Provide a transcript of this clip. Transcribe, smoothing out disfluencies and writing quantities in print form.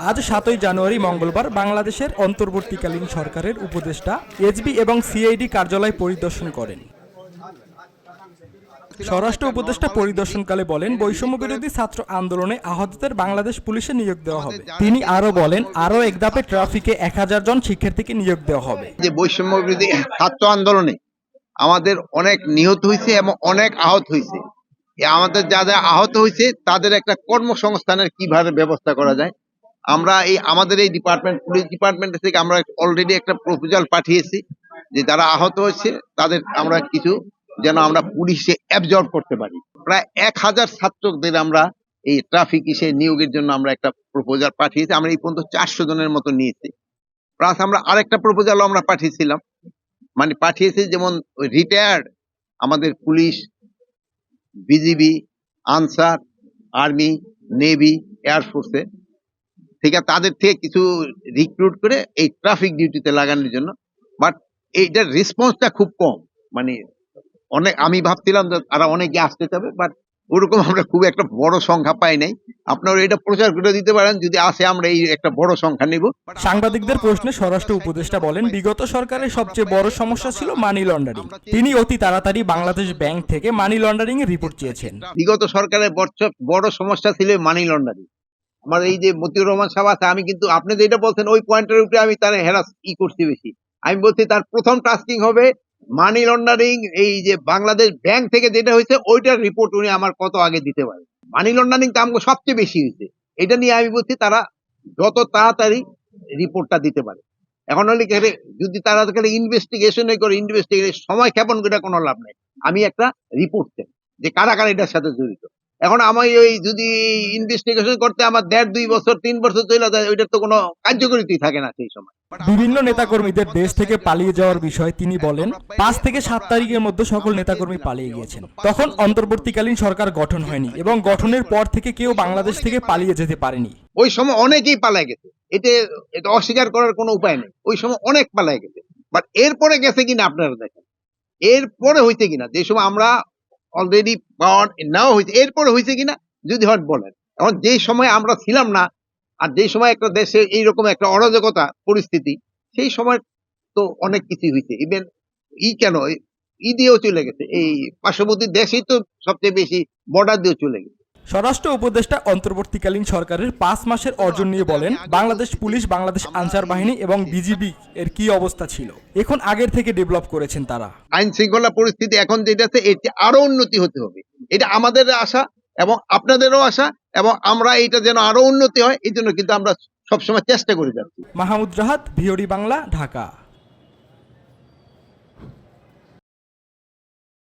আজ ৭ই জানুয়ারি মঙ্গলবার বাংলাদেশের অন্তর্বর্তীকালীন সরকারের উপদেষ্টা এসবি এবং সিআইডি কার্যালয় পরিদর্শন করেন। স্বরাষ্ট্র উপদেষ্টা পরিদর্শনকালে বলেন, বৈষম্য বিরোধী ছাত্র আন্দোলনে আহতদের বাংলাদেশ পুলিশে নিয়োগ দেওয়া হবে। তিনি আরো বলেন, আরো এক ধাপে ট্রাফিকে ১০০০ জন শিক্ষার্থীকে নিয়োগ দেওয়া হবে। যে বৈষম্য বিরোধী ছাত্র আন্দোলনে আমাদের অনেক নিহত হয়েছে এবং অনেক আহত হয়েছে। আমাদের যারা আহত হয়েছে তাদের একটা কর্মসংস্থানের কিভাবে ব্যবস্থা করা যায়, আমরা আমাদের এই ডিপার্টমেন্ট, পুলিশ ডিপার্টমেন্ট থেকে আমরা অলরেডি একটা প্রপোজাল পাঠিয়েছি যে যারা আহত হয়েছে তাদের আমরা কিছু যেন আমরা পুলিশে অ্যাবজর্ব করতে পারি। প্রায় ১০০০ ছাত্রদের আমরা এই ট্রাফিক নিয়োগের জন্য আমরা একটা প্রপোজাল পাঠিয়েছি। আমরা এই পর্যন্ত ৪০০ জনের মতো নিয়েছি। প্লাস আমরা আরেকটা প্রপোজালও আমরা পাঠিয়েছিলাম, মানে পাঠিয়েছি যেমন রিটায়ার্ড আমাদের police, BGB, Ansar, army, navy, এয়ারফোর্সে ঠিক আছে, তাদের থেকে কিছু রিক্রুট করে এই ট্রাফিক ডিউটিতে লাগানোর জন্য। বাট এইটার রেসপন্সটা খুব কম, মানে অনেক, আমি ভাবছিলাম যে তারা অনেকে আসতে চাবে, বাট ওরকম আমরা খুব একটা বড় সংখ্যা পাই নাই। আপনারা এটা প্রচার করে দিতে পারেন, যদি আসে আমরা এই একটা বড় সংখ্যা নিব। সাংবাদিকদের প্রশ্নে স্বরাষ্ট্র উপদেষ্টা বলেন, বিগত সরকারের সবচেয়ে বড় সমস্যা ছিল মানি লন্ডারিং। তিনি অতি তাড়াতাড়ি বাংলাদেশ ব্যাংক থেকে মানি লন্ডারিং এর রিপোর্ট চেয়েছেন। বিগত সরকারের বড় সমস্যা ছিল মানি লন্ডারিং। আমার এই যে মতিউর রহমান সাহেব আছে, আমি কিন্তু আপনি যেটা বলছেন ওই পয়েন্টের উপরে আমি তার হেরাস করছি বেশি। আমি বলছি তার প্রথম টাস্কিং হবে মানি লন্ডারিং, এই যে বাংলাদেশ ব্যাংক থেকে যেটা হয়েছে ওইটার রিপোর্ট উনি আমার কত আগে দিতে পারে। মানি লন্ডারিং টা আমাকে সবচেয়ে বেশি হয়েছে, এটা নিয়ে আমি বলছি তারা যত তাড়াতাড়ি রিপোর্টটা দিতে পারে। এখন হলে যদি তারা ইনভেস্টিগেশন করে, ইনভেস্টিগেশন সময় ক্ষেপণ করে কোনো লাভ নেই। আমি একটা রিপোর্ট চাই যে কারা কারা এটার সাথে জড়িত। এখন আমি ওই যদি ইনভেস্টিগেশন করতে আমার ১.৫-২ বছর ৩ বছর চলে যায়, ওইটার তো কোনো কার্যকরিতাই থাকে না সেই সময়। বিভিন্ন নেতাকর্মীদের দেশ থেকে পালিয়ে যাওয়ার বিষয়ে তিনি বলেন, ৫ থেকে ৭ তারিখের মধ্যে সকল নেতাকর্মী পালিয়ে গিয়েছেন। তখন অন্তর্বর্তীকালীন সরকার গঠন হয়নি এবং গঠনের পর থেকে কেউ বাংলাদেশ থেকে পালিয়ে যেতে পারেনি। ওই সময় অনেকেই পালায় গেছে, এটা অস্বীকার করার কোনো উপায় নেই। ওই সময় অনেক পালায় গেছে, বাট এরপরে গেছে কিনা আপনারা দেখেন, এরপরে হইছে কিনা, যে সময় আমরা অলরেডি পাওয়ার নেওয়া হয়েছে এরপরে হয়েছে কিনা যদি হয় বলেন। এখন যে সময় আমরা ছিলাম না, আর যে সময় একটা দেশে এইরকম একটা অরাজকতা পরিস্থিতি, সেই সময় তো অনেক কিছু হয়েছে। ইভেন কেন দিয়েও চলে গেছে, এই পার্শ্ববর্তী দেশেই তো সবচেয়ে বেশি বর্ডার দিয়েও চলে গেছে। স্বরাষ্ট্র উপদেষ্টা অন্তর্বর্তীকালীন সরকারের ৫ মাসের অর্জন নিয়ে বলেন, বাংলাদেশ পুলিশ, বাংলাদেশ আনসার বাহিনী এবং বিজিবি এর কি অবস্থা ছিল, এখন আগের থেকে ডেভেলপ করেছেন তারা। আইন শৃঙ্খলা পরিস্থিতি এখন যেটা আছে এতে আরো উন্নতি হতে হবে, এটা আমাদের আশা এবং আপনাদেরও আশা, এবং আমরা এটা যেন আরো উন্নতি হয় এই জন্য কিন্তু আমরা সবসময় চেষ্টা করে যাচ্ছি। মাহমুদ রাহাত, ভিওডি বাংলা, ঢাকা।